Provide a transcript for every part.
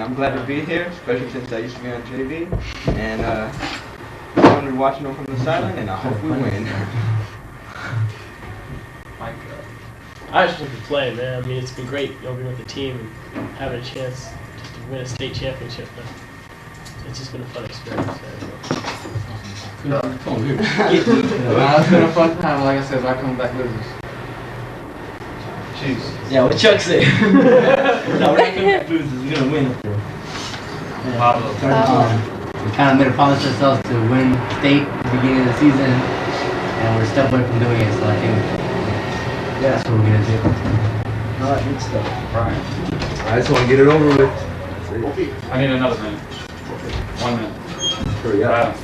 I'm glad to be here, especially since I used to be on JV. And I'm going to be watching them from the sideline, and I hope we win. I just want to play, man. I mean, it's been great being with the team and having a chance just to win a state championship. But it's just been a fun experience. It's been a fun time. Like I said, I come back losers. Jeez. Yeah, what Chuck say? No, we're not coming back losers. We're gonna win. We kind of made a promise to ourselves to win state at the beginning of the season, and we're a step away from doing it. So I think that's what we're gonna do. All right, good stuff. Brian. I just want to get it over with. I need another minute. 1 minute. Hurry up. Adam.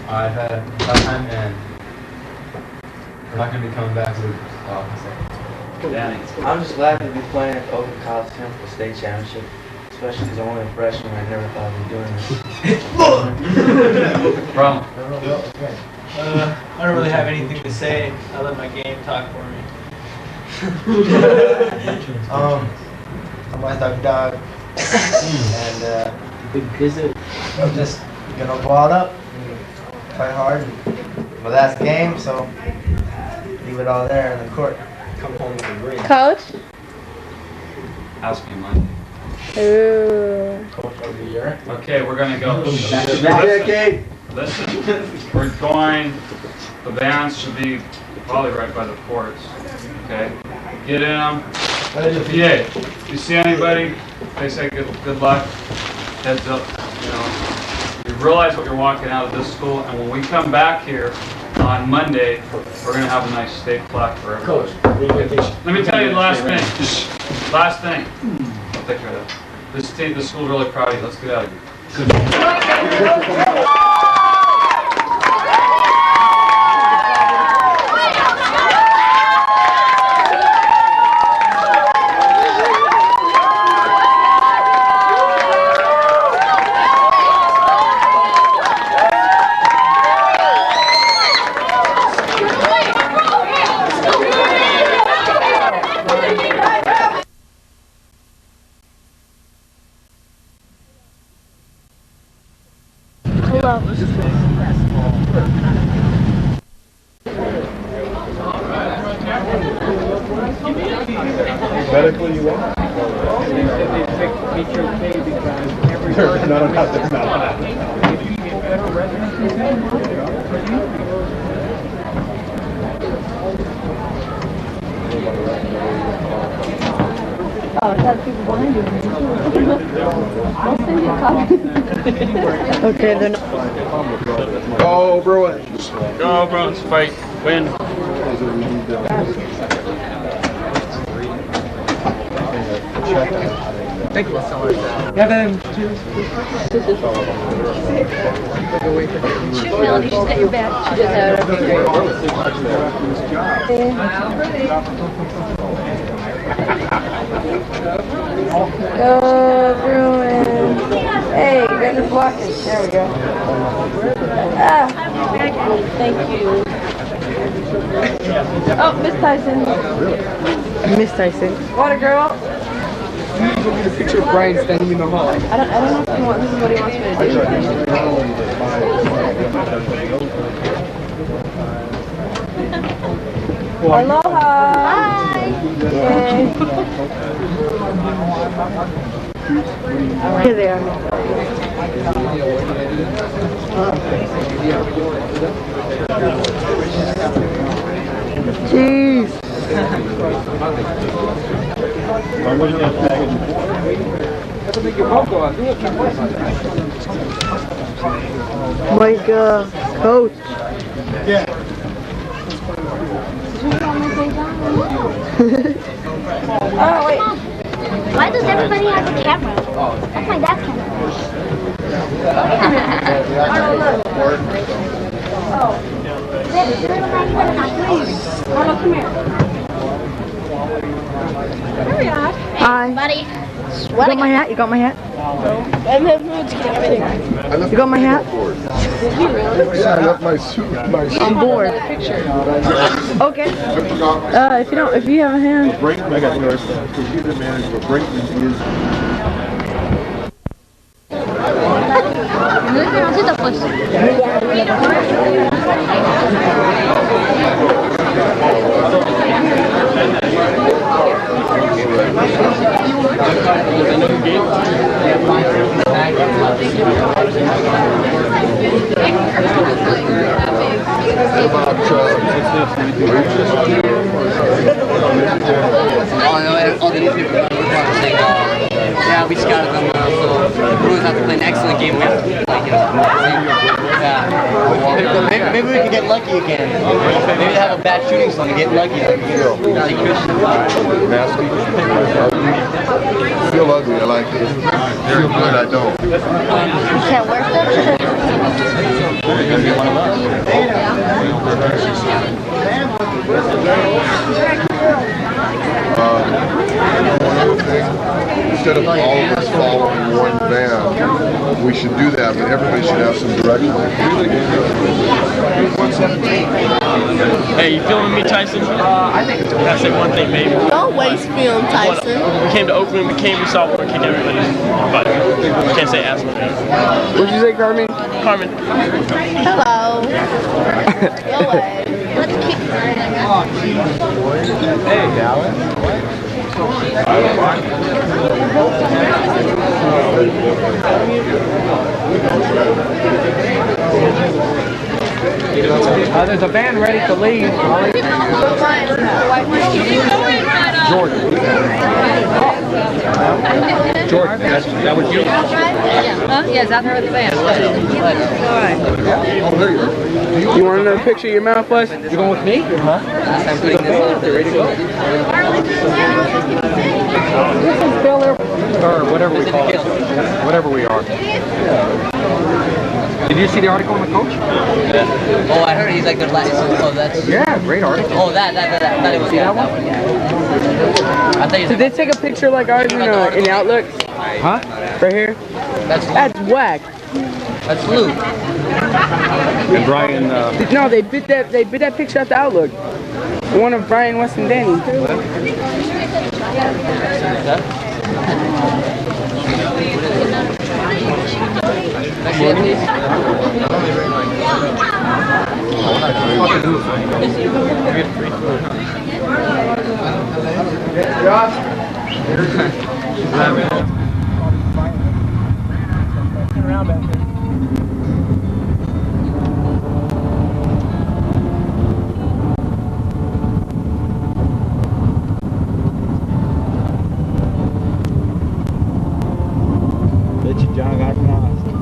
I've had a tough time, and we're not going to be coming back with Danny. I'm just glad to be playing at Oakland Coliseum for state championship, especially because I'm only a freshman. I never thought I'd be doing this. Rum. I don't really have anything to say. I let my game talk for me. I'm my dog, and Big visit. I'm just gonna go out up and try hard. My last game, so leave it all there in the court. Come home with a ring. Coach? Ask me Monday. Ooh. Coach of the year. Okay, we're gonna go. Listen, we're going. The bands should be probably right by the ports. Okay, get in them. If you see anybody, they say good luck. Heads up. You know, you realize what you're walking out of this school, and when we come back here on Monday, we're gonna have a nice state plaque for everyone. Coach, Let me tell you the last thing. Last thing. I'll take care of that. This school's really proud of you. Let's get out of here. Medically, you want? No, that's not. Oh, that's people behind you. I'll send you a copy. Okay, they're not. Go, Bruins! Go, Bruins, fight, win. Thank you so much. Shoot, Melody, she's got your back. She does have Go, Bruins. Hey, get the blocking. There we go. Thank you. Oh, Miss Tyson. Miss Tyson. Water girl. Go get a picture of Brian standing in the hall. I don't know if he wants, this is what he wants me to do. Aloha! Hi! Okay. Here they are. Jeez! Mike, coach. Yeah. Oh, wait. Why does everybody have a camera? That's my dad's camera. Arnold, come here. Here we are. Hi. Buddy. You got my hat? You got my hat? You got my hat? Yeah, I left my suit. I'm bored. Okay. If you have a hand. I got yours. Because you're the manager. Brayton is. Cosita, pues. All the newspapers were saying, yeah, we scouted them, so the Bruins have to play an excellent game. We have to like, yeah. Maybe we can get lucky again. Maybe they have a bad shooting song and get lucky. Like Christian. Nasty. Feel ugly, I like it. Feel good, I don't. You can't work them? You're gonna be one of us. Instead of all of us following one band, we should do that, but everybody should have some direction. Hey, you filming me, Tyson? I think so. I say one thing, maybe. Don't waste film, Tyson. We came to Oakland, we saw one, kicked everybody. But we can't say ass. What'd you say, Carmen? Carmen. Hello. Go away. Let's keep Hey, Dallas. There's a band ready to leave. Jordan. Jordan, that was you? Huh? Yeah, it's out there with the band. Alright. You want another picture of your mouth, Wes? You going with me? Huh? Ready to go? Or whatever we call it. Whatever we are. Did you see the article on the coach? Oh, I heard he's like the last. Oh, that's. Yeah, great article. Oh, that it was that one. Yeah. I thought you Did they take a picture like ours in Outlook? Huh? Right here? That's whack. That's Luke. And Brian. No, they bit that picture at the Outlook. One of Brian, West, and Danny. John got from Austin.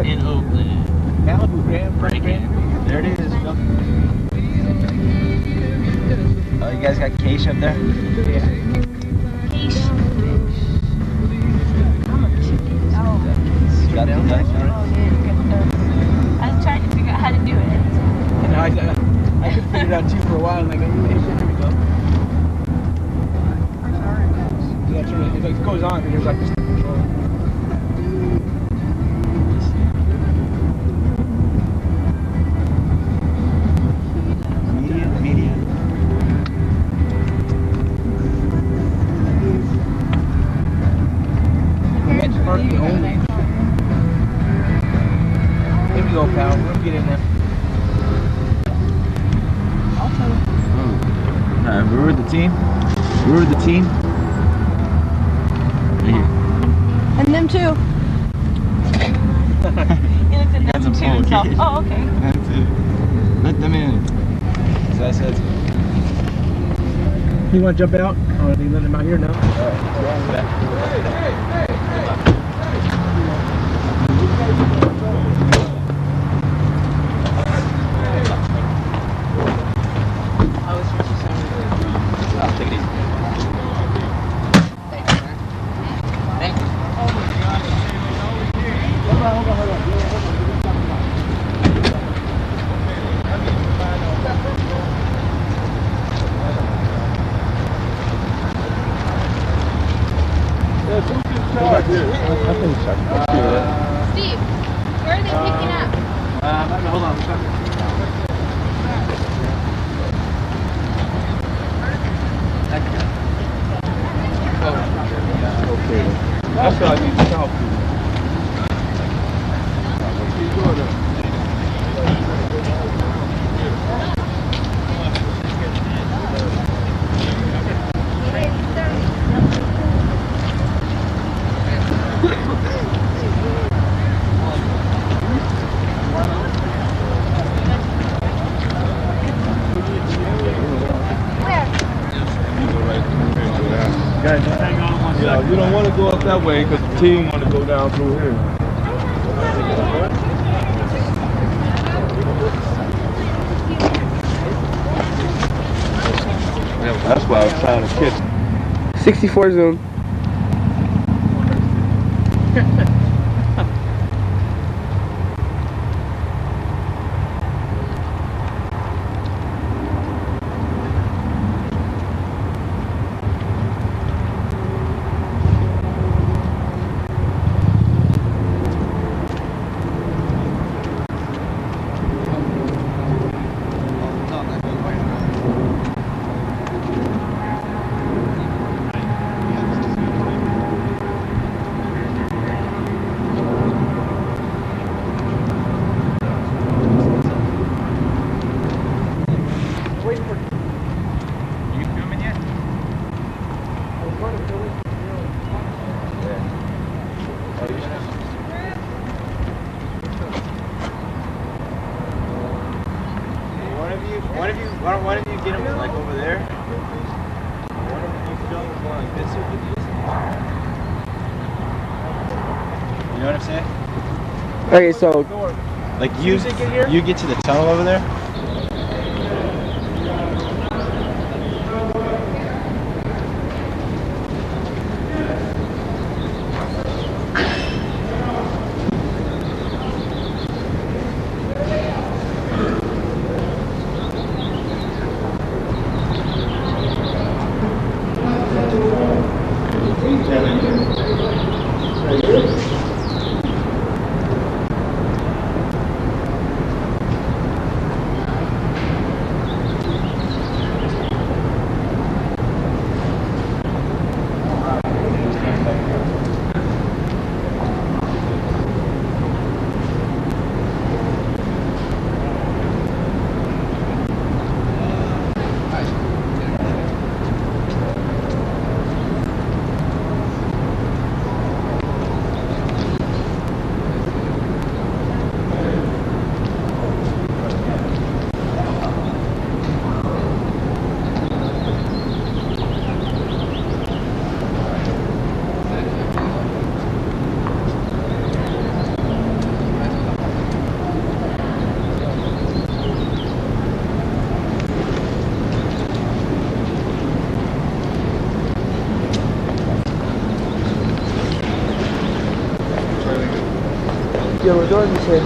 in Oakland. Malibu Graham. Pregame. There it is. Oh, you guys got Keish up there? Yeah. Quiche. Got it done. I was trying to figure out how to do it. And I could figure it out too for a while. I'm like, here we go. Yeah, it goes on. There's like this control. Media. Parking only. Here we go, pal. We'll get in there. I'll tell you. We were the team. Right here. And them too. He looked at them too himself. Oh, okay. That's it. Let them in. So I said. You want to jump out? Or are they letting him out here now? I'll take it easy. Thank you. Hold on. Steve, where are they picking up? Hold on. Okay. That's what I need to talk to. Guys, just hang on one second. You don't want to go up that way because the team want to go down through here. That's why I was trying to catch 64 zoom. Why don't you get him like over there? Why don't you film him going like this with you? You know what I'm saying? Okay, so like you get to the tunnel over there. Yellow dog, you said.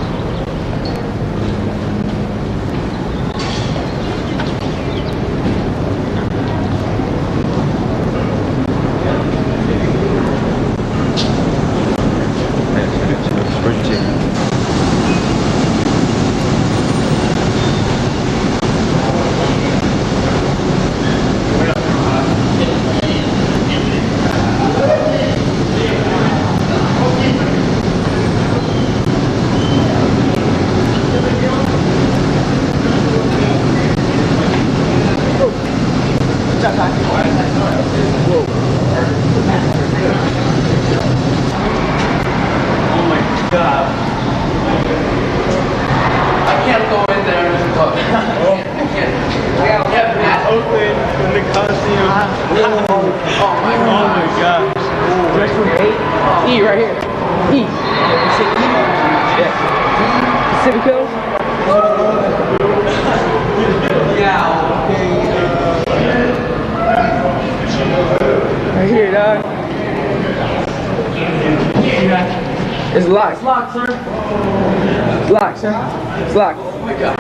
E right here. E. Yeah. Pacific Hills. Right here, dog. It's locked. It's locked, sir. It's locked, sir. It's locked. Oh my gosh.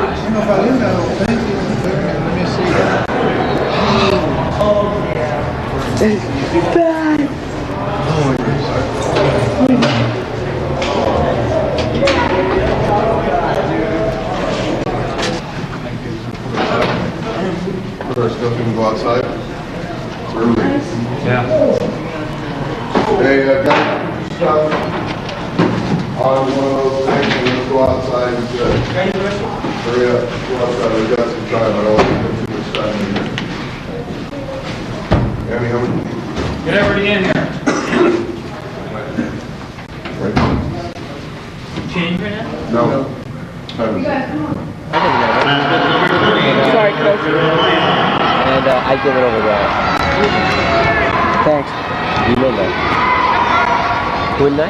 Let me see. It's bad. First, go and go outside. It's early. Yeah. Hey, guys, stop on one of those things and let's go outside and hurry up. Go outside. We've got some time. I don't want to put too much time in here. Amy, how many? Get everybody in here. Change right now? No. Sorry, coach. And I give it over there. Thanks. You know that. Wouldn't I?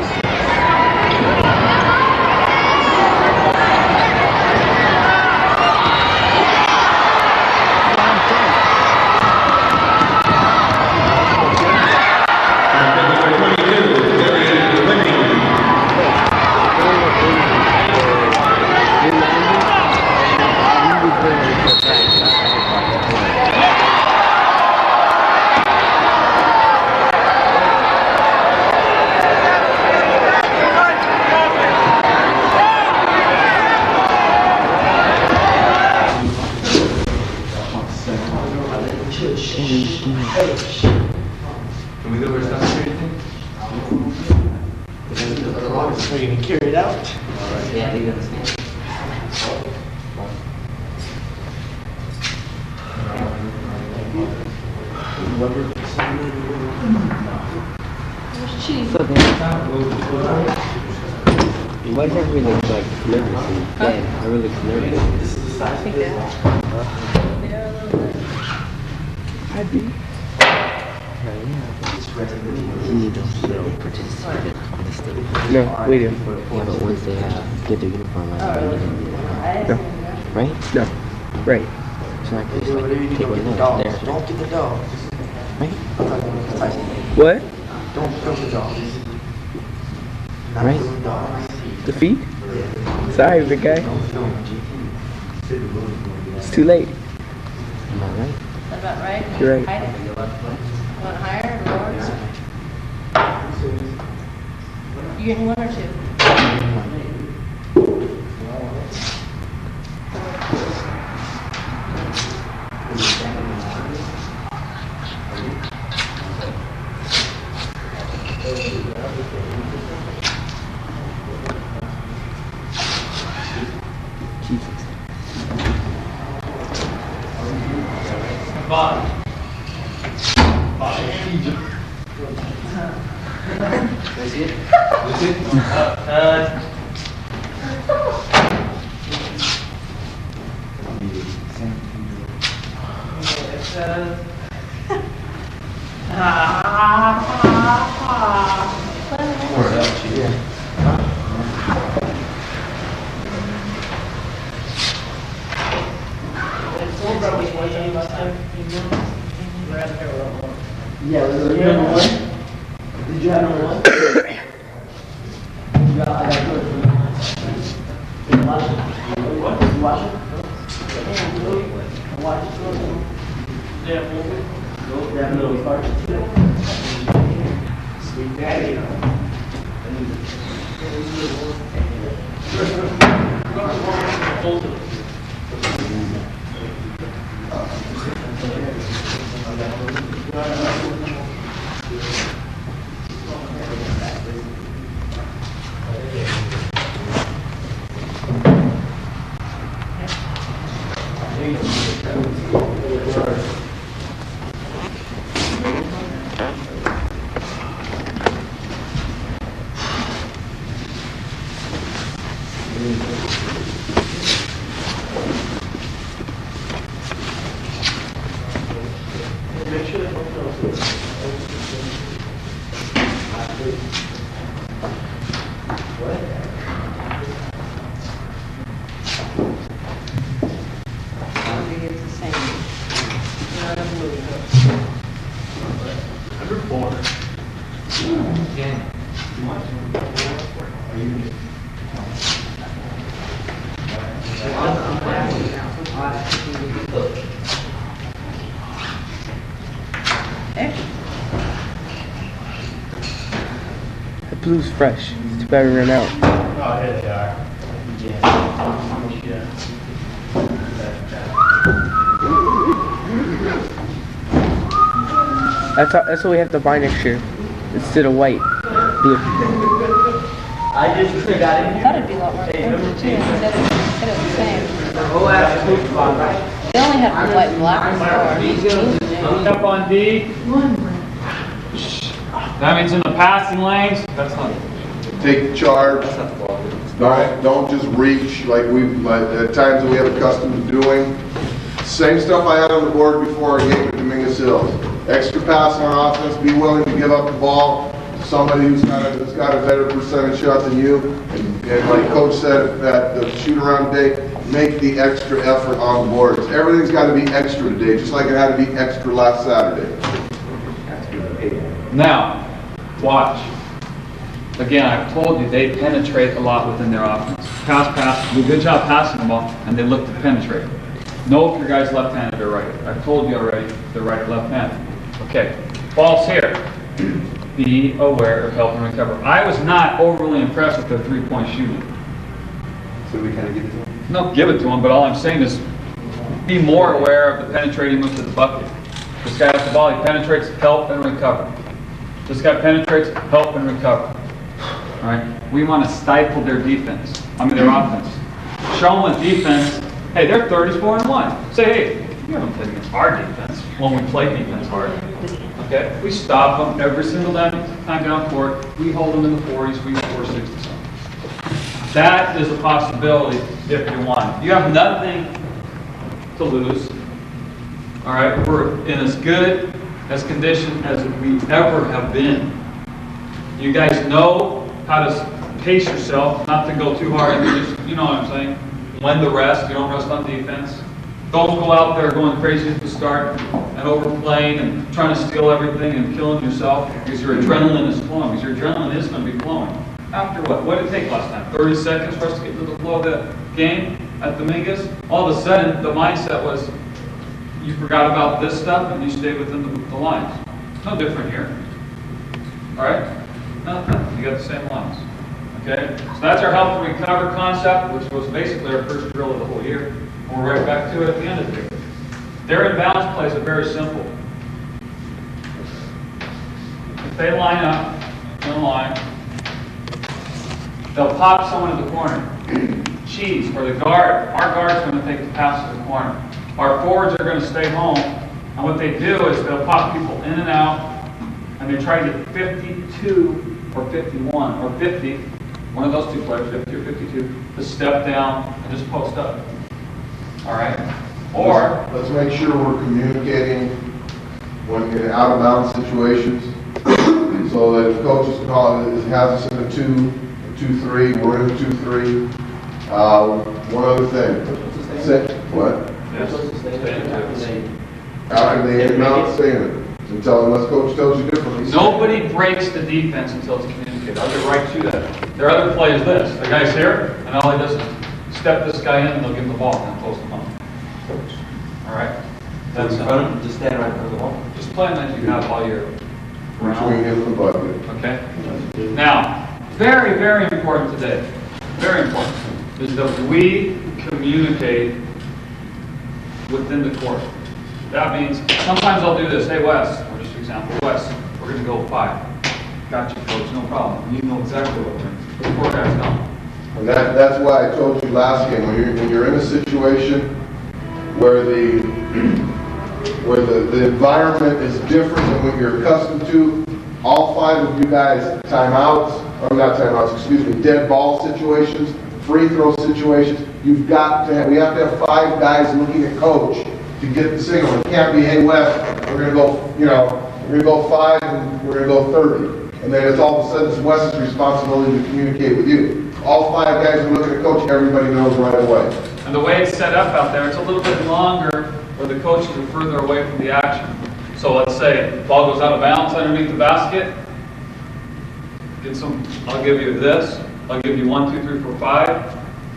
Can we go over stuff or anything? Are you gonna carry it out? Yeah, they got Why is everybody like nervous and dead? I really look nervous. I think they are. I'd be. You need to participate on the stage. No, we do. Yeah, but once they get their uniform on, they need to do that. No. Right? No. Right. So I can just like take one there. Don't get the dogs. Right? What? Don't kill the dogs. Right? The feet? Sorry, big guy. It's too late. Am I right? Is that about right? You're right. Hide it? You want higher or lower? You getting one or two? Bob. Yeah, was it number one? Did you have number one? I got good. The blue's fresh. It's about to run out. Oh, here they are. That's what we have to buy next year. Instead of white. Blue. I just got in I thought it'd be a lot more expensive too, instead of the same. They only had white and black before. These changed it. Up on D. That means in the passing lanes. That's not. Take charge. Don't just reach like at times that we have accustomed to doing. Same stuff I had on the board before our game at Dominguez Hills. Extra pass on offense, be willing to give up the ball to somebody who's got a better percentage shot than you. And like Coach said at the shoot around today, make the extra effort on the boards. Everything's got to be extra today, just like it had to be extra last Saturday. Now, watch. Again, I've told you they penetrate a lot within their offense. Pass, do a good job passing the ball, and they look to penetrate. Know if your guy's left-handed or right. I've told you already, they're right or left-handed. Okay, ball's here. Be aware of help and recover. I was not overly impressed with their three-point shooting. So we kind of give it to them? No, give it to them, but all I'm saying is be more aware of the penetrating move to the bucket. This guy has the ball, he penetrates, help and recover. This guy penetrates, help and recover. All right, we want to stifle their defense. Their offense. Show them with defense. Hey, they're 34-1. Say, hey, you haven't played against our defense when we play defense hard. Okay, we stop them every single time down court. We hold them in the 40s. We score 60 something. That is a possibility if you want. You have nothing to lose. All right, we're in as good as condition as we ever have been. You guys know how to pace yourself, not to go too hard. You know what I'm saying? When to rest, you don't rest on defense. Don't go out there going crazy at the start and overplaying and trying to steal everything and killing yourself because your adrenaline is flowing. Because your adrenaline is going to be flowing. After what? What did it take last time? 30 seconds for us to get into the flow of the game at Dominguez? All of a sudden, the mindset was you forgot about this stuff and you stayed within the lines. No different here. All right? Nothing. You got the same lines. Okay? So that's our help and recover concept, which was basically our first drill of the whole year. And we're right back to it at the end of the year. Their inbounds plays are very simple. If they line up in a line, they'll pop someone in the corner. Cheese, or the guard. Our guard's going to take the pass to the corner. Our forwards are going to stay home. And what they do is they'll pop people in and out, and they try to get 52 or 51 or 50, one of those two players, 50 or 52, to step down and just post up. All right? Or let's make sure we're communicating when in out of bounds situations, so that if coaches has us in a 2-3, we're in a 2-3. One other thing. What? yes. After they inbound, stay in it. Unless coach tells you differently. Nobody breaks the defense until it's communicated. I'll get right to that. Their other play is this. The guy's here, and all he does is step this guy in, and they'll give him the ball, and post him up. All right? That's just stand right in front of the ball. Just play like you have all year. between him and the bucket. Okay? Now, very, very important today, very important, is that we communicate within the court. That means, sometimes I'll do this, hey Wes, or just for example, Wes, we're going to go 5. Gotcha, coach, no problem. You know exactly what we're doing. The 4 guys don't. And that's why I told you last game, when you're in a situation where the environment is different than what you're accustomed to, all 5 of you guys timeouts, or not timeouts, excuse me, dead ball situations, free throw situations, we have to have 5 guys looking at coach to get the signal. It can't be, hey Wes, we're gonna go, we're gonna go 5 and we're gonna go 30. And then it's all of a sudden it's Wes's responsibility to communicate with you. All 5 guys are looking at coach, everybody knows right away. And the way it's set up out there, it's a little bit longer where the coaches are further away from the action. So let's say the ball goes out of bounds underneath the basket. I'll give you this. I'll give you 1, 2, 3, 4, 5.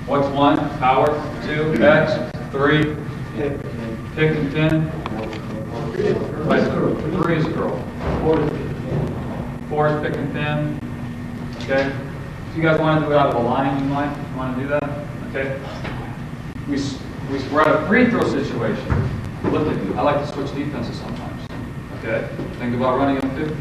What's 1? Power. 2, X. 3. Pick and pin. 3 is a girl. 4 is pick and pin. Okay? If you guys want to do it out of a line, you might want to do that. Okay? We're at a free throw situation. Look at you. I like to switch defenses sometimes. Okay? Think about running on 50.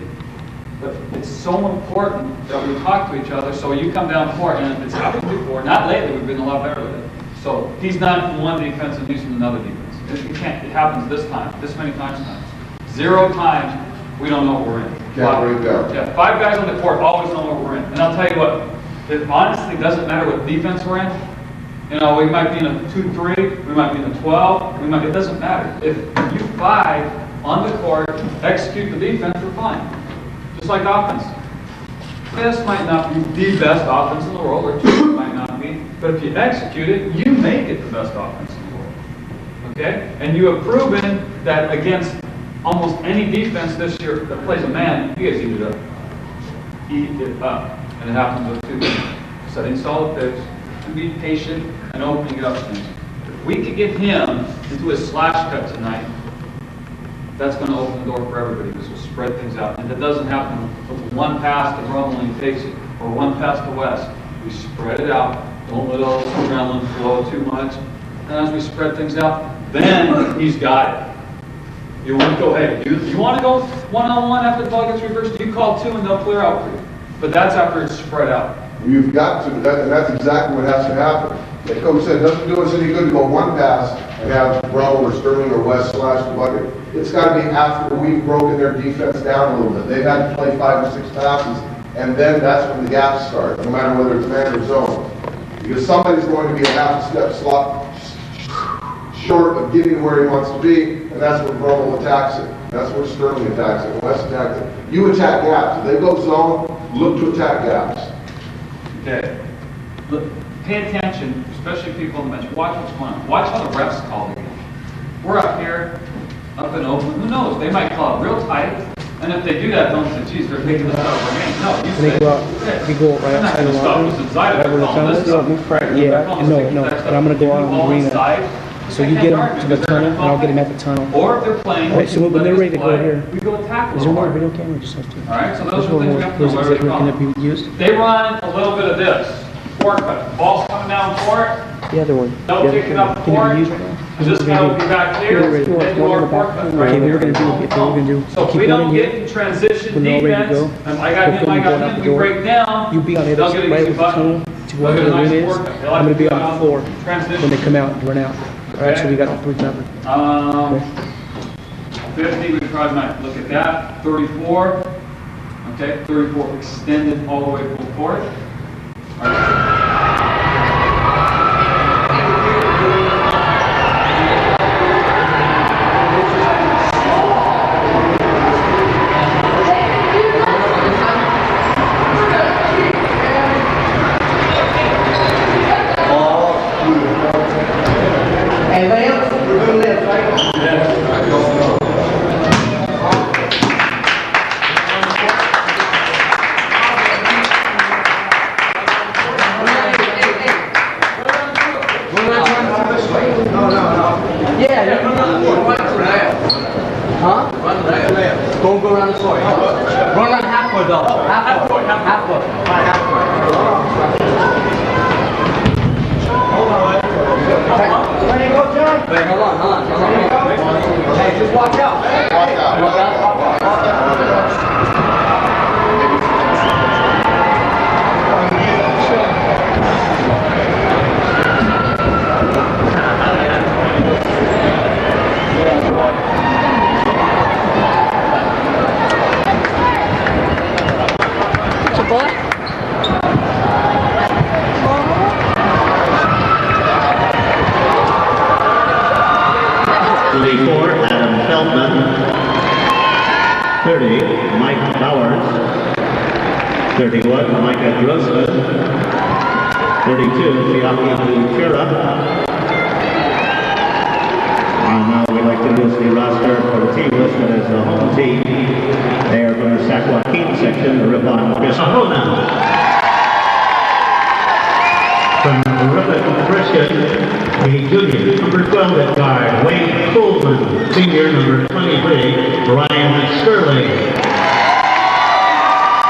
But it's so important that we talk to each other. So you come down court, and it's happened before. Not lately. We've been a lot better with it. So he's not from one defense and he's from another defense. It happens this time. This many times. 0 times we don't know what we're in. Yeah, 5 guys on the court always know what we're in. And I'll tell you what, it honestly doesn't matter what defense we're in. We might be in a 2-3, we might be in a 12, it doesn't matter. If you 5 on the court execute the defense, we're fine. Just like offense. This might not be the best offense in the world, or 2 might not be, but if you execute it, you make it the best offense in the world. Okay? And you have proven that against almost any defense this year that plays a man, you guys eat it up. Eat it up. And it happens with 2 things. Setting solid picks, and be patient, and opening up things. If we could get him into a slash cut tonight, that's going to open the door for everybody, because we'll spread things out. And it doesn't happen with 1 pass to Rummel and he takes it, or 1 pass to West. We spread it out. Don't let all the adrenaline flow too much. And as we spread things out, then he's got it. You want to go, hey, you want to go 1-on-1 after the ball gets reversed? You call 2 and they'll clear out for you. But that's after it's spread out. You've got to, and that's exactly what has to happen. Like Coach said, it doesn't do us any good to go 1 pass and have Rummel or Sterling or West slash the bucket. It's got to be after we've broken their defense down a little bit. They've had to play 5 or 6 passes, and then that's when the gaps start, no matter whether it's man or zone. Because somebody's going to be a half step short of getting where he wants to be, and that's when Rummel attacks it. That's where Sterling attacks it, West attacks it. You attack gaps. If they go zone, look to attack gaps. Okay. Look, pay attention, especially people on the bench. Watch what's going on. Watch how the refs call the game. We're up here, up and open. Who knows? They might call it real tight. And if they do that, don't say, geez, they're taking this out of our game. No, you say, we go right outside the locker room, right where the tunnel is. No, but I'm going to go out on the arena. So you get them to the tunnel, and I'll get them at the tunnel. Or if they're playing, right, so when they're ready to go here, we go attack is there more video camera? Just have to. All right, so those are the things we have to know. Can it be used? They run a little bit of this. Court cut. Ball's coming down court. The other one. They'll pick it up court. Can it be used? This guy will be back here. Then do our court cut. Okay, we're going to do. So if we don't get in transition defense, and I got him, we break down. You be on it right with the tunnel to where the room is. I'm going to be on the floor when they come out and run out. All right, so we got 3 covered. 50, we probably might look at that. 34. Okay, 34 extended all the way full court. All right. Anybody else? We're doing this, right? Yeah. I don't know. Huh? Run left. Don't go around the floor. Run court though. Half court. Half court. Fine, half court. Ready to go, John? Wait, hold on. Hey, just walk out. Walk out. Adam Feldman. 30, Mike Bowers. 31, Micah Grossman. 32, Fiaki Buchera. Now we'd like to introduce the roster for the team listed as the home team. They are from the Sac Joaquin section, the Ripon Pisahona. From Ripon Christian, the junior, number 12 at guard, Wayne Coleman. Senior, number 23, Brian Sterling.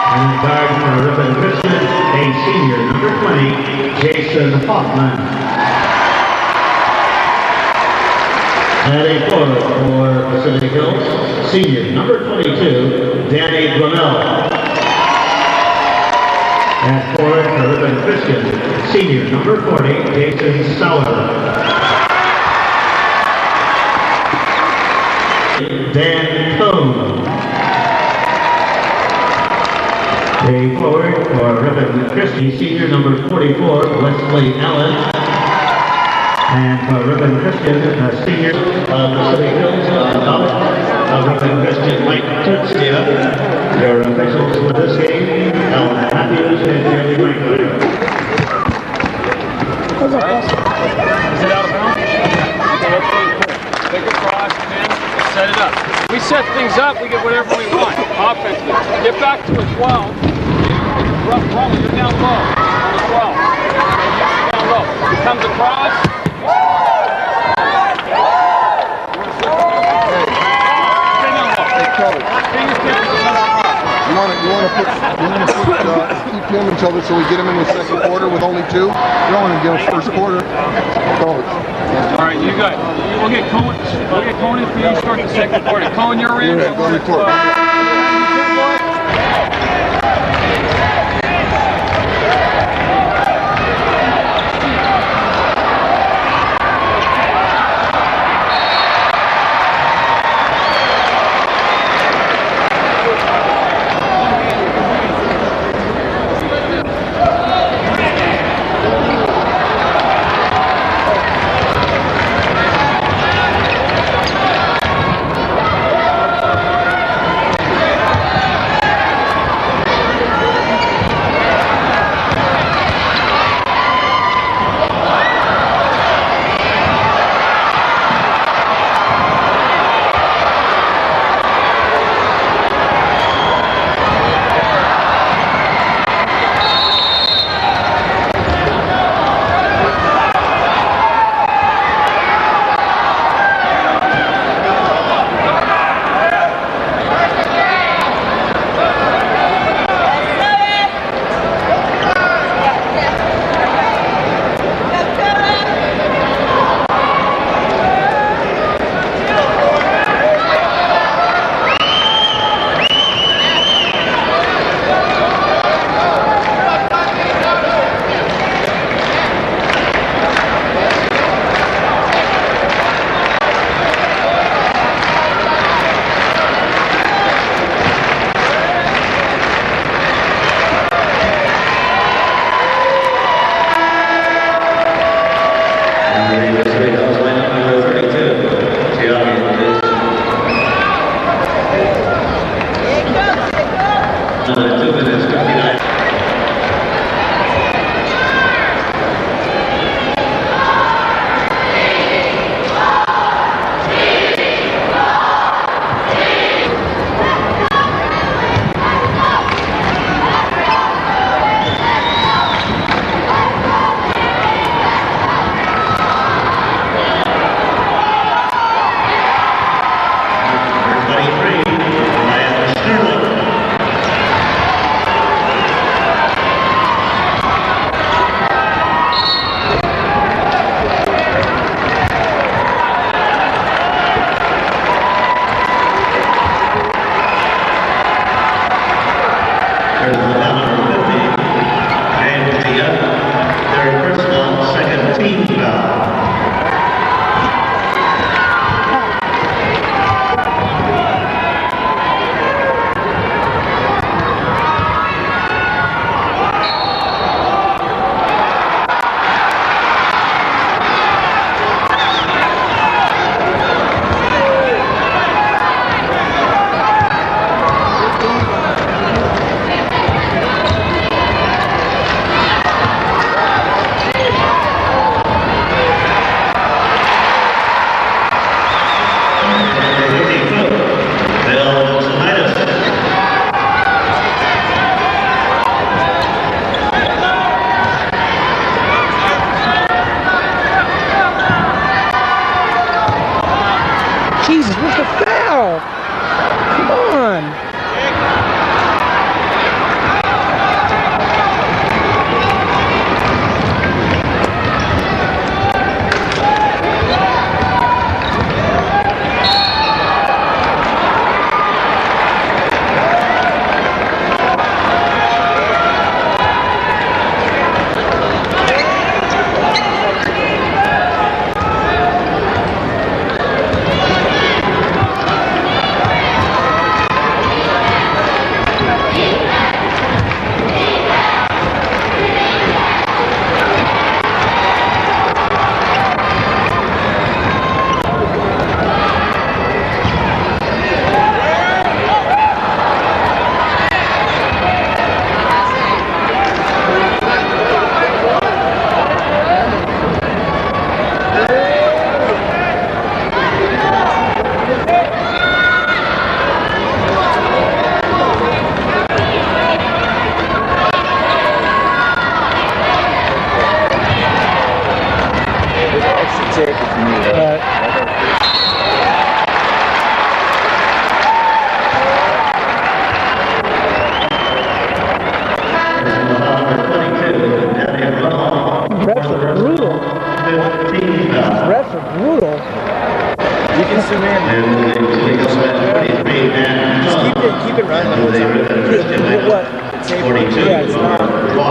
And at guard for Ripon Christian, a senior, number 20, Jason Hoffman. At a forward for Pacific Hills, senior, number 22, Danny Brunel. At forward for Ripon Christian, senior, number 40, Jason Sauer. Dan Cone. A forward for Ripon Christian, senior, number 44, Wesley Allen. And for Ripon Christian, senior Pacific Hills Ripon Christian, Mike Turkstia. Your officials for this game, Alan Matthews and Jerry Franklin. Is it out of bounds? Take it across, man. Set it up. We set things up, we get whatever we want. Offensively. Get back to a 12. You're down low. On the 12. Down low. He comes across. You want to put keep him until so we get him in the second quarter with only 2. You don't want to get him first quarter. Coach. All right, you got. We'll get Cohen. We'll get Cohen for you. Start the second quarter. Cohen, you're in. Yeah, go to court.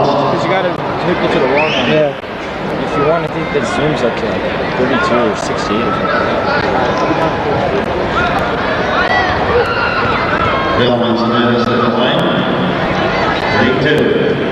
lost. Because you gotta hook it to the wall now. Yeah. If you want, I think that zooms up to like 32 or 68 or something. Bill Manzanares to the line. 32.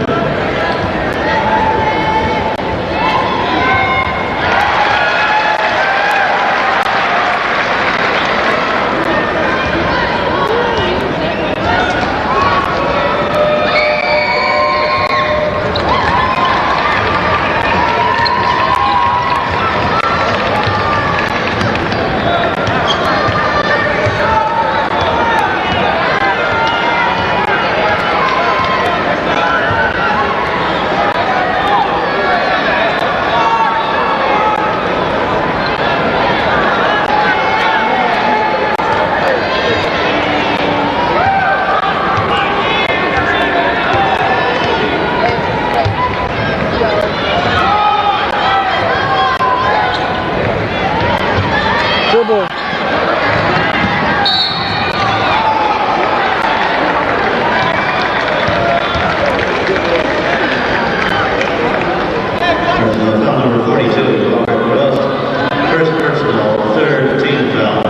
Dribble. Foul number 42, Robert West. First personal, third team foul.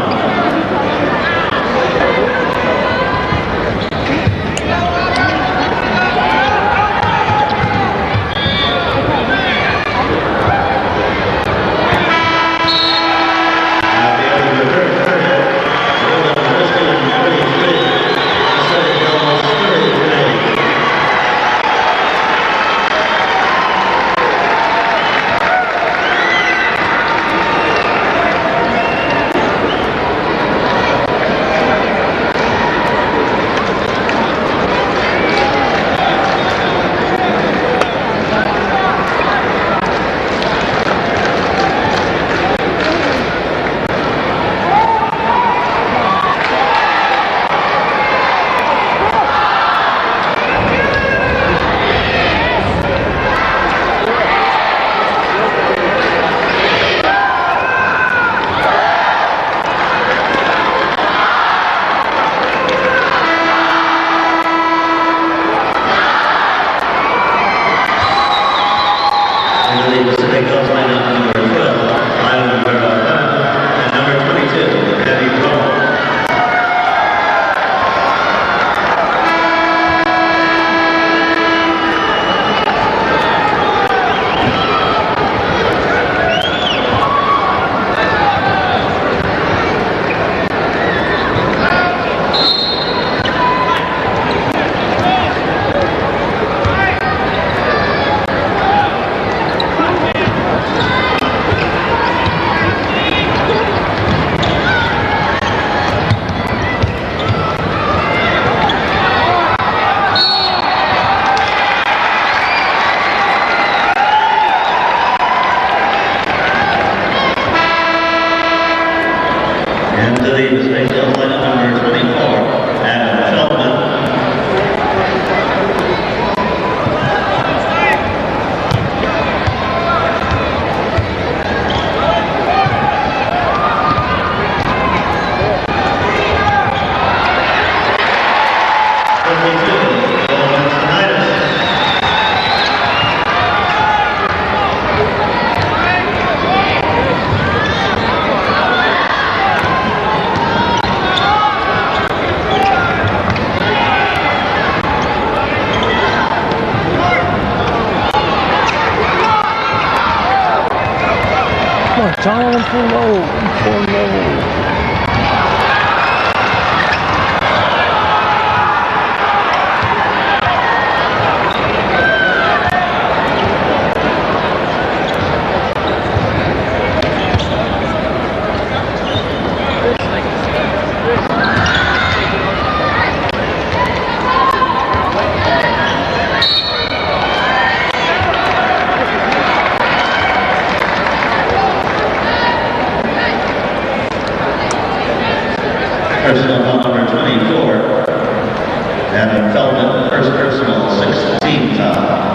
John, full low. Full low. Personal foul number 24. Adam Feldman, first personal, 16 foul.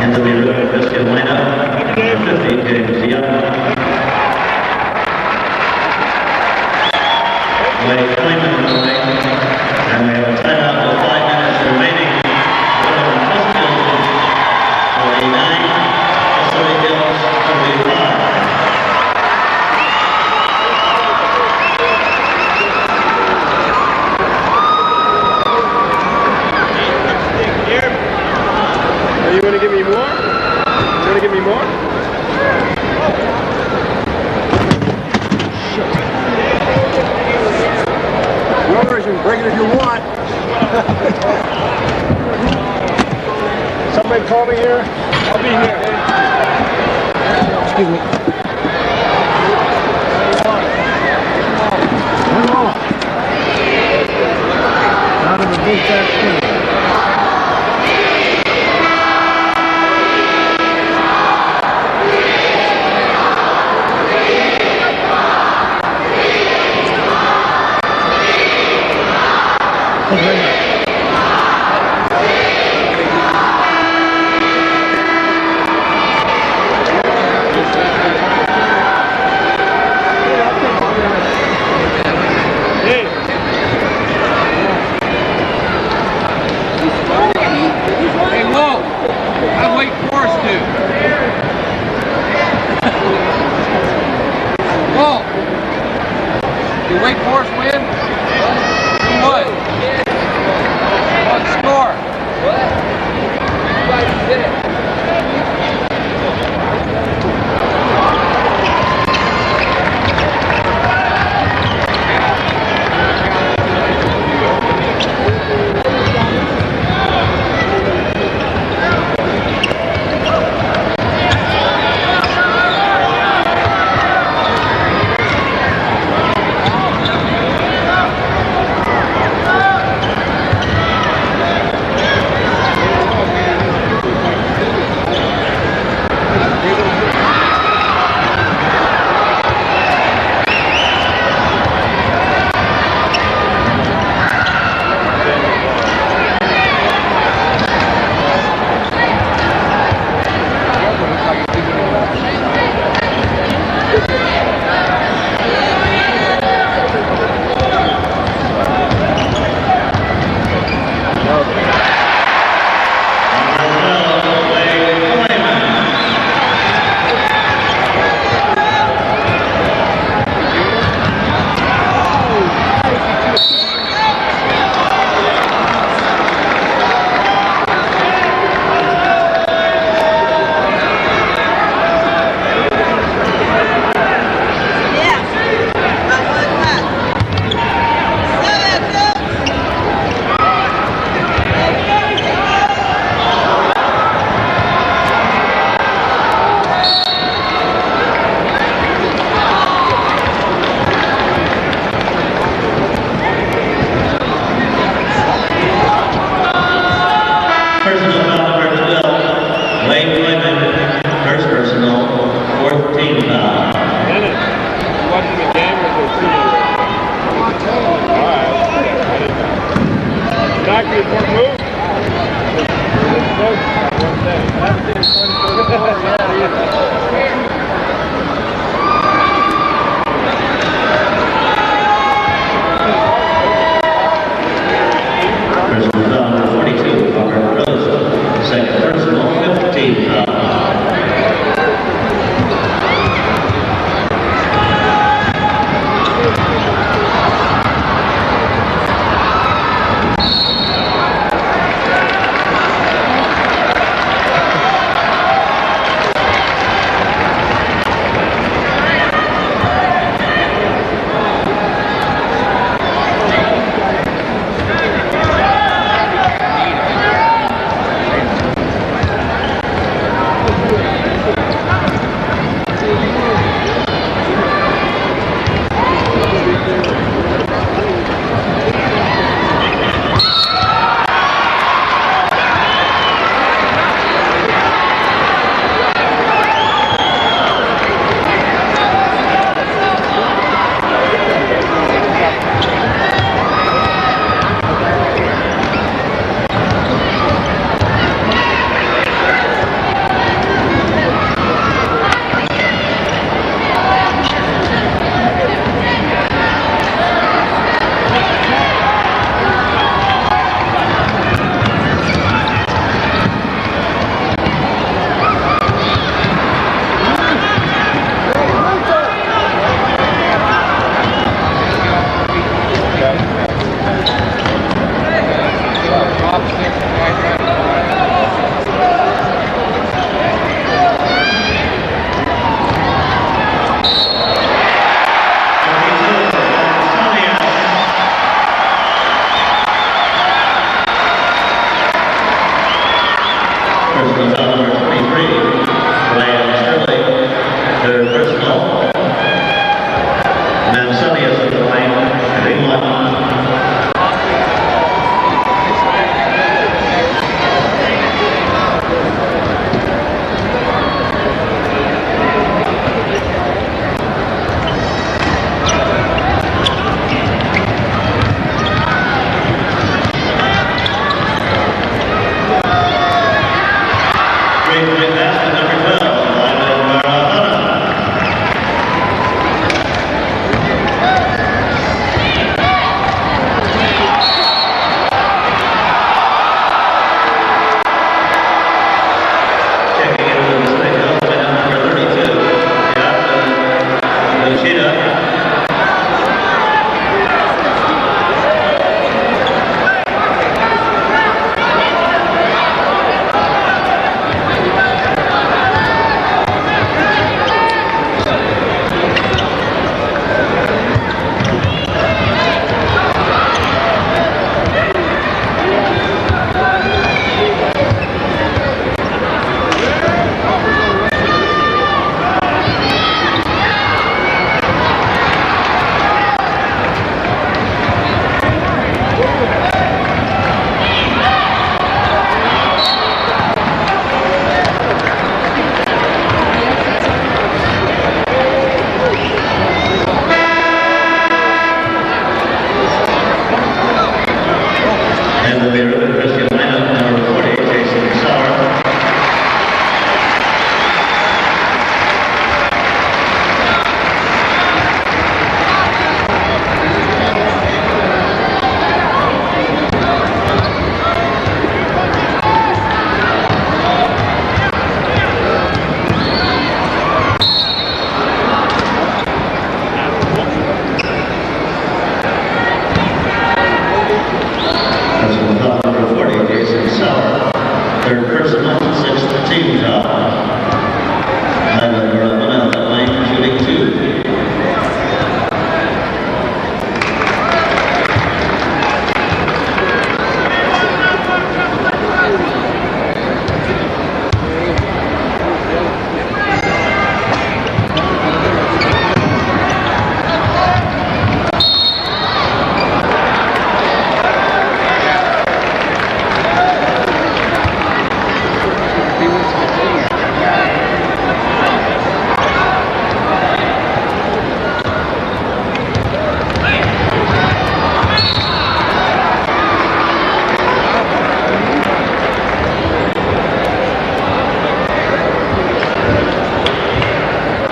into the Ripon Christian lineup. Number 50, James Young. Blake Clayton in the wing. And we have a timeout with 5 minutes remaining. Ripon Christian 49, Pacific Hills 35. You want to give me more? You want to give me more? Yours, you can break it if you want. Somebody call me here? I'll be here. Excuse me. Come on. Out of the big fat thing. Wake Forest win? Who won? What score? Everybody did it.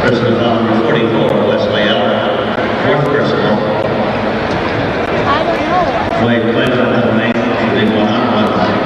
Personal foul number 44, Wesley Allen. Fourth personal. I don't know. Wade Pleasure on the main, shooting 1-on-1.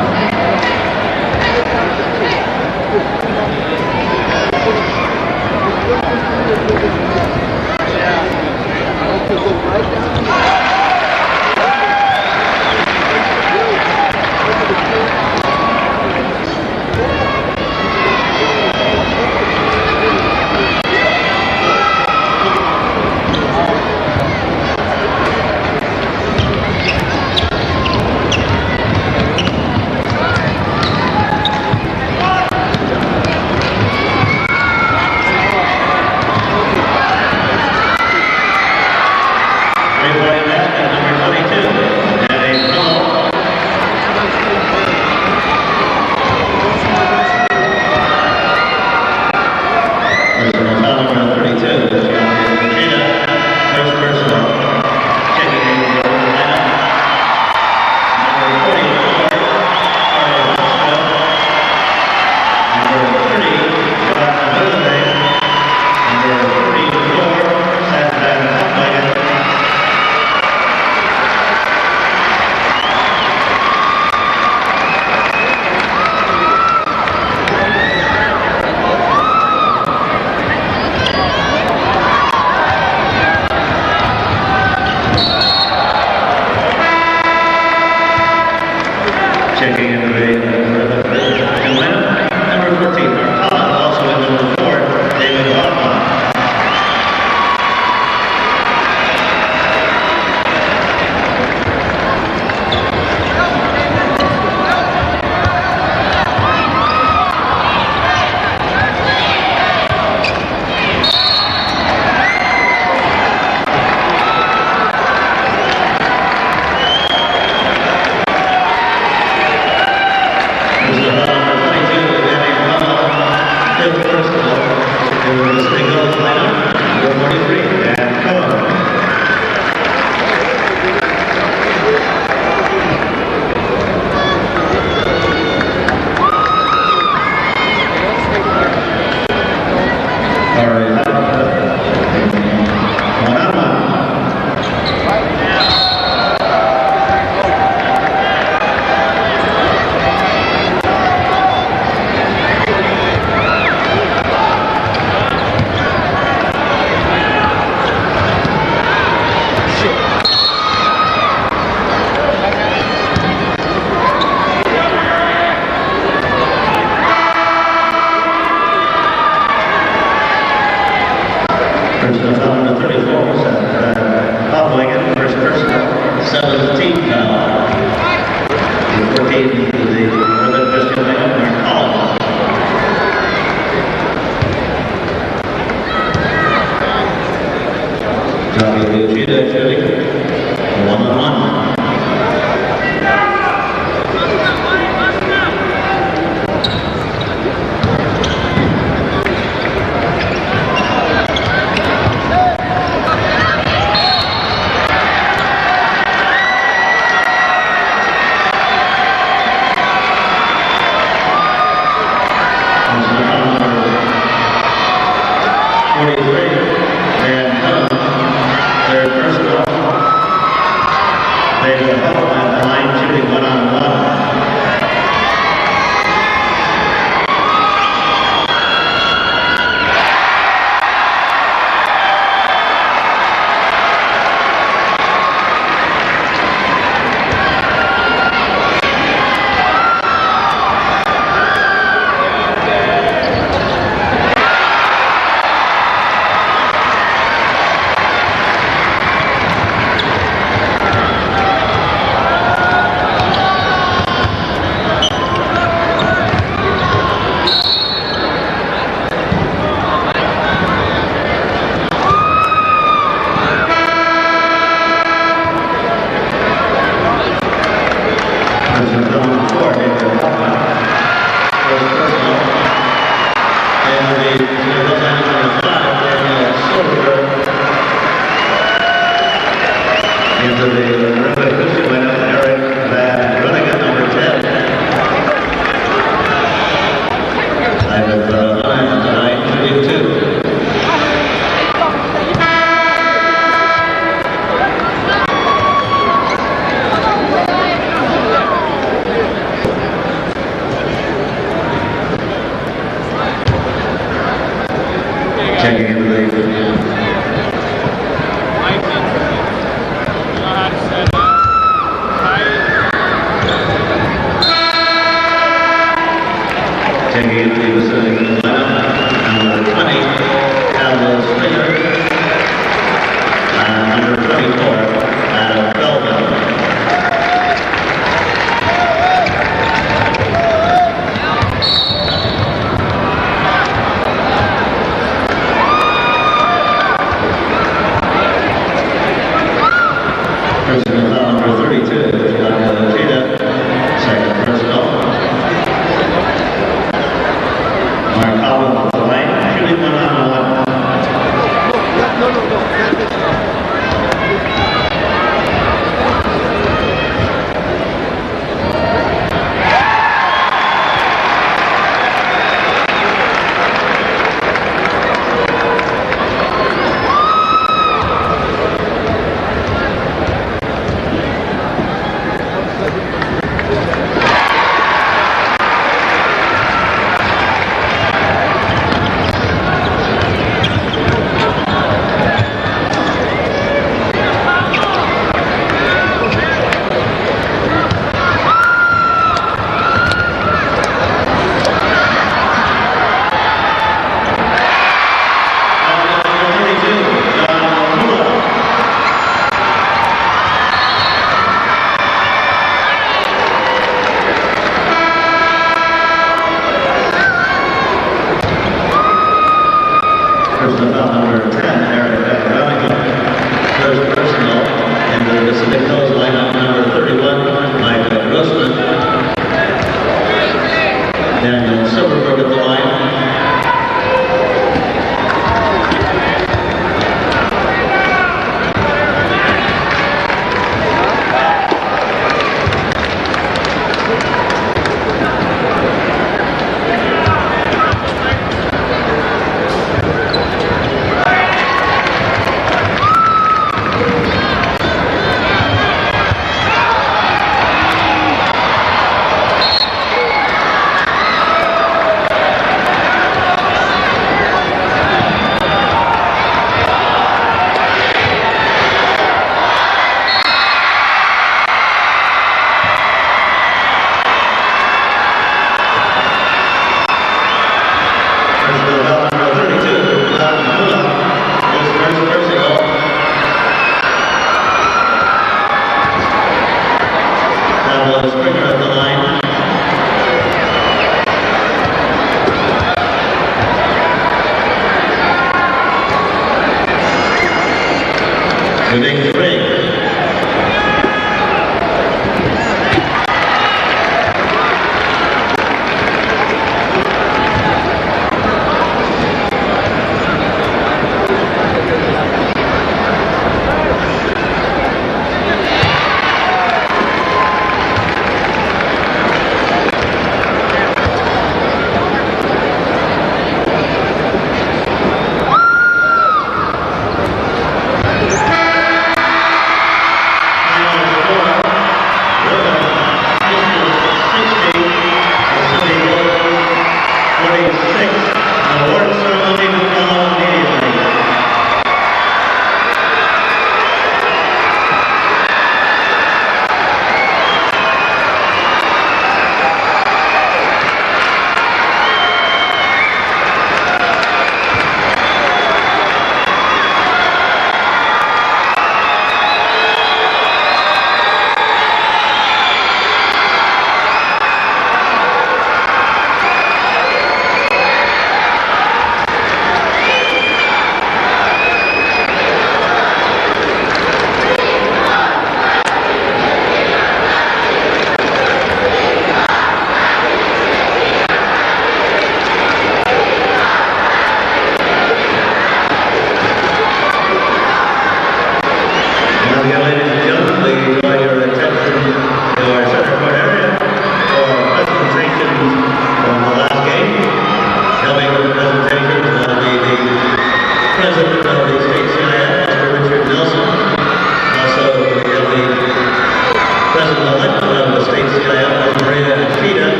Personal foul number 32, Cheetah, second personal. Mark Allen with the line, shooting 1-on-1.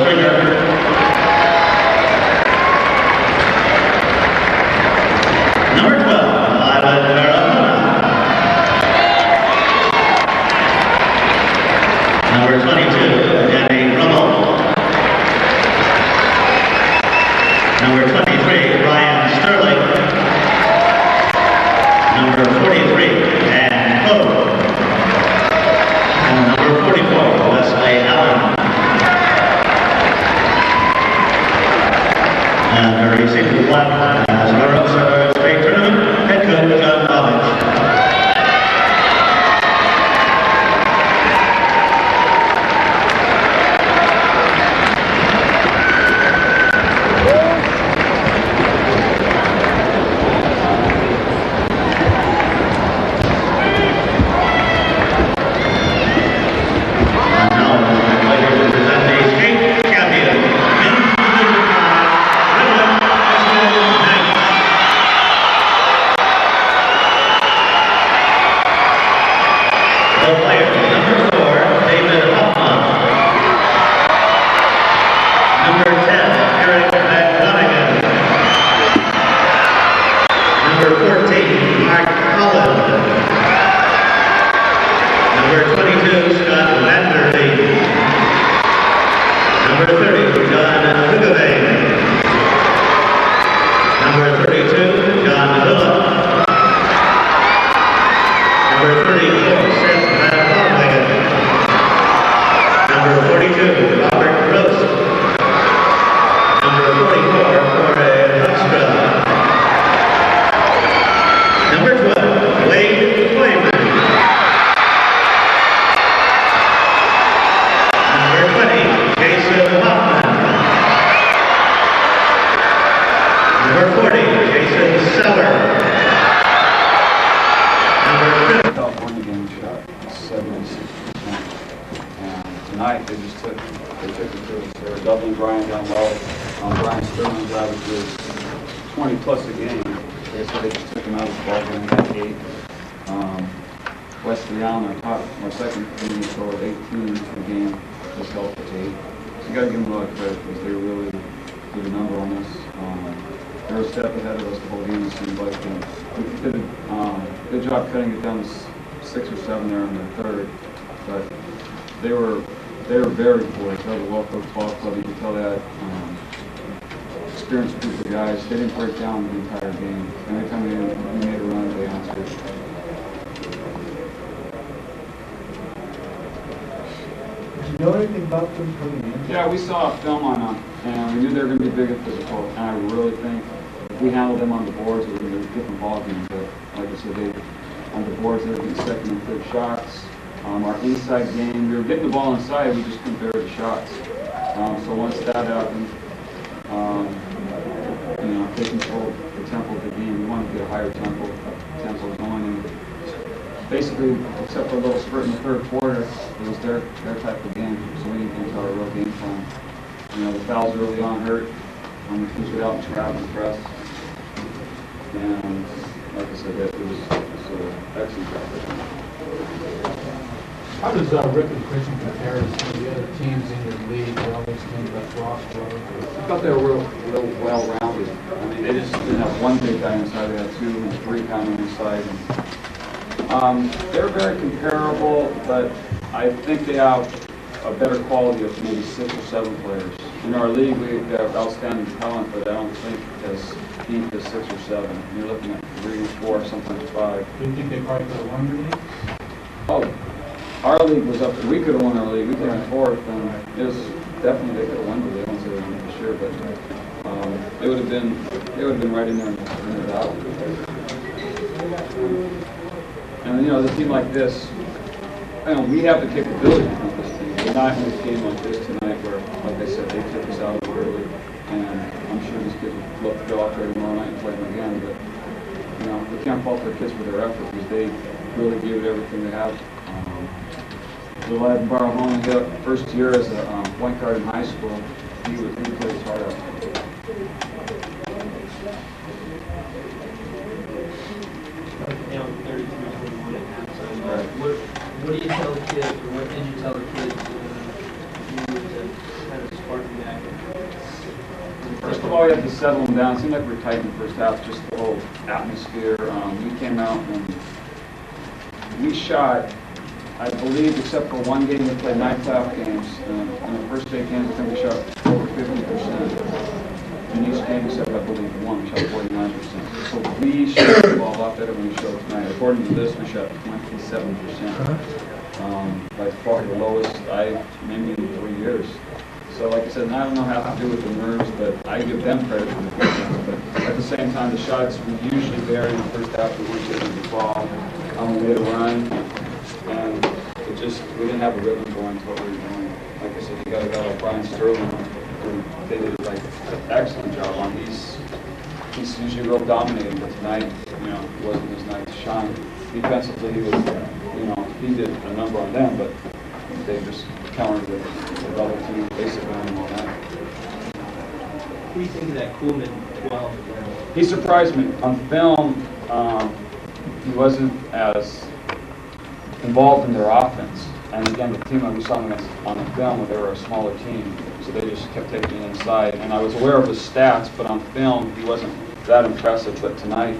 Springer. Number 12, Ivan Vera. Number 22, Danny Rummel. Number 23, Ryan Sterling. Number 43, Dan Cole. And number 44, Wesley Allen. And racing to the left as Marosa State Tournament, head coach John Robbins. Wesley Allen, our second team, scored 18 for the game, just helped with 8. So you got to give them a lot of credit because they really did a number on us. They were a step ahead of us the whole game, it seemed like. We did a good job cutting it down to 6 or 7 there in the third, but they were very poised. That was a well-coached ball club. You could tell that. Experienced group of guys. They didn't break down the entire game. Every time we made a run, they answered. Did you know anything about them coming in? Yeah, we saw a film on them, and we knew they were going to be big and physical. And I really think if we handled them on the boards, it would be a different ball game. But like I said, on the boards, they were getting second and third shots. Our inside game, we were getting the ball inside, we just couldn't bear the shots. So once that happened, if they controlled the tempo of the game, we wanted to get a higher tempo going. And basically, except for a little spurt in the third quarter, it was their type of game. So we didn't get into our real game plan. The fouls early on hurt. We pushed it out and trap and press. And like I said, it was excellent job. How does Ripon Christian compare to some of the other teams in your league? They always think about roster. I thought they were real well-rounded. I mean, they just didn't have one big guy inside. They had 2 and 3 kind of inside. And, they're very comparable, but I think they have a better quality of maybe 6 or 7 players. In our league, we have outstanding talent, but I don't think as deep as 6 or 7. You're looking at 3, 4, sometimes 5. Do you think they probably could have won your league? Oh, our league was up. We could have won our league. We came in 4th, and it was definitely they could have won the league. I won't say they won for sure, but it would have been right in there in the battle. And a team like this, we have the capability to beat this team. We're not in a game like this tonight, where, like I said, they took us out early, and I'm sure these kids would love to go out there tomorrow night and play them again. But we can't fault their kids for their effort because they really gave it everything they have. The lad in Barahona, his first year as a point guard in high school, he played his heart out. Down 33-21 at halftime. Right. What do you tell the kids, or what did you tell the kids to kind of spark them probably have to settle them down. It seemed like we were tight in the first half, just the whole atmosphere. We came out and we shot, I believe, except for one game, we played 9 playoff games. In the first 8 games, I think we shot over 50%. In each game, except I believe one, we shot 49%. So we shot the ball a lot better than we showed tonight. According to this, we shot 27%. By far the lowest maybe in 3 years. So like I said, I don't know how to do with the nerves, but I give them credit for the defense. But at the same time, the shots we usually vary in the first half. We weren't getting the ball. We made a run, and we didn't have a rhythm going to what we were doing. Like I said, you got a guy like Brian Sterling, who they did an excellent job on. He's usually real dominating, but tonight, it wasn't his night to shine. Defensively, he did a number on them, but they just countered with the double team, basically on all that. What do you think of that Kuhlman 12? He surprised me. On film, he wasn't as involved in their offense. And again, the team that we saw on the film, they were a smaller team, so they just kept taking it inside. And I was aware of his stats, but on film, he wasn't that impressive. But tonight,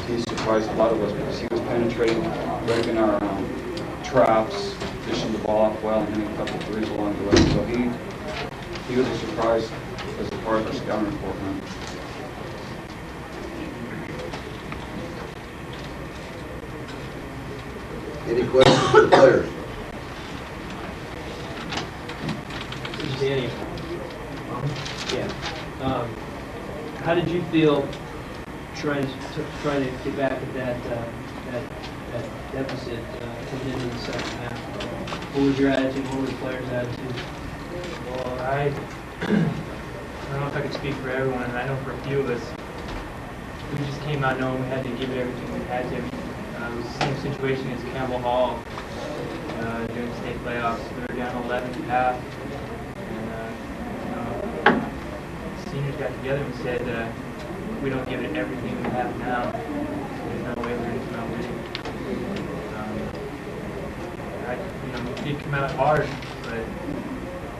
he surprised a lot of us because he was penetrating, breaking our traps, dishing the ball off well, and hitting a couple threes along the way. So he was a surprise as a part of our scouting report, man. Any questions for the players? This is Danny. Yeah. How did you feel trying to get back at that deficit coming into the second half? What was your attitude? What was the players' attitude? Well, I don't know if I could speak for everyone, and I know for a few of us, we just came out knowing we had to give it everything we had to. It was the same situation as Campbell Hall during the state playoffs. We were down 11 at half, and the seniors got together and said, if we don't give it everything we have now, there's no way we're going to come out winning. We did come out hard, but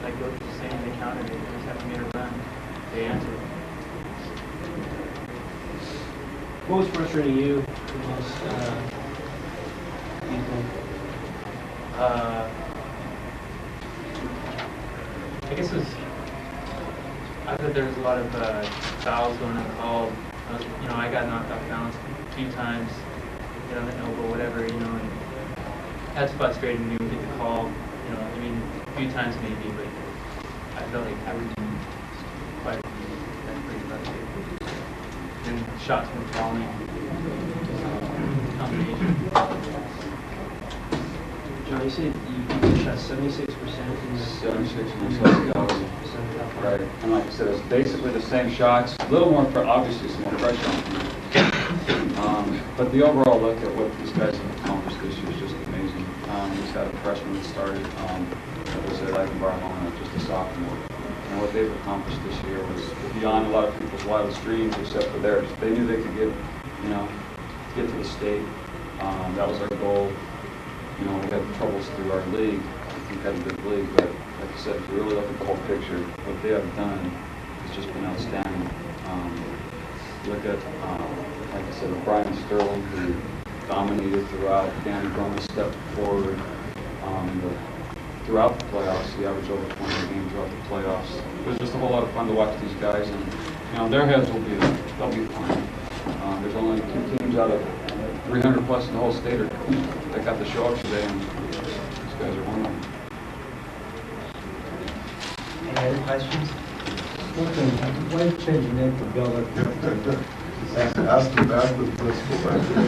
like Coach was saying, they countered it. They just have to make a run. They answered. What was frustrating you the most? I guess it was. I thought there was a lot of fouls going uncalled. I got knocked off balance a few times, on the elbow, whatever, and that's frustrating me. We get the call, a few times maybe, but I felt like I was doing quite a few. That's pretty frustrating. And shots were falling. Combination. John, you said you shot 76% in the 76 from ourselves. Right. And like I said, it's basically the same shots. A little more, obviously, some more pressure on them. But the overall look at what these guys have accomplished this year is just amazing. He's got a freshman that started, that was at Barcelona, just a sophomore. And what they've accomplished this year was beyond a lot of people's wildest dreams, except for theirs. They knew they could get to the state. That was our goal. We had troubles through our league, competitive league, but like I said, if you really look at the whole picture, what they have done has just been outstanding. Look at, like I said, Brian Sterling, who dominated throughout. Danny Broma stepped forward. Throughout the playoffs, he averaged over 20 a game throughout the playoffs. It was just a whole lot of fun to watch these guys, and their heads they'll be fine. There's only 2 teams out of 300 plus in the whole state that got to show up today, and these guys are one of them. Any other questions? Why change the name to Bel Air? Ask the principal back there.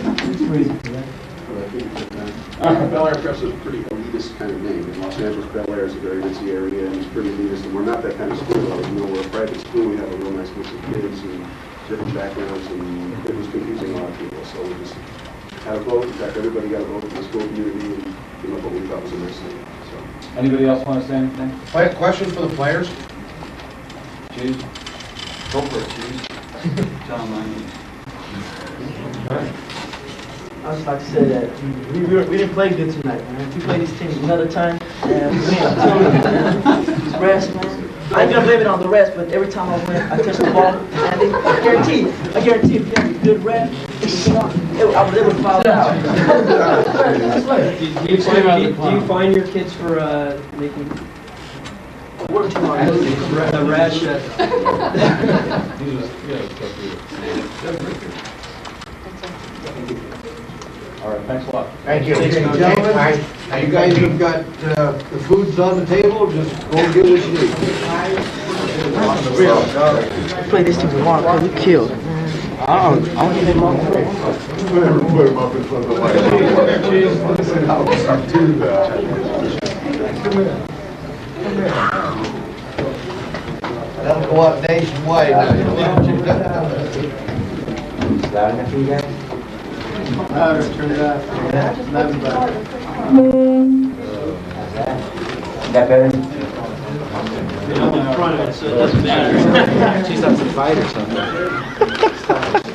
Bel Air Press is a pretty elitist kind of name. In Los Angeles, Bel Air is a very busy area, and it's pretty elitist. And we're not that kind of school. We're a private school. We have a real nice mix of kids and different backgrounds, and it was confusing a lot of people. So we just had a vote. In fact, everybody got a vote in the school community, and came up with what we thought was a nice thing. So. Anybody else want to say anything? Questions for the players? Cheese. Go for it, Cheese. Tell them I just like to say that we didn't play good tonight, man. If we play these teams another time, man, we ain't these brass, man. I ain't gonna blame it on the rest, but every time I win, I touch the ball, and I guarantee if you have a good ref, it would fall out. Do you find your kids for making a rash? All right, thanks a lot. Thank you. Okay, gentlemen, you guys have got the foods on the table, just go and get what you need. Play this team tomorrow because we killed. I don't even know. Put him up in front of the light. Do that. That'll go up nationwide. Loud enough for you guys? Turn it off. Is that better? I'm in front of it, so it doesn't matter. She's not to fight or something.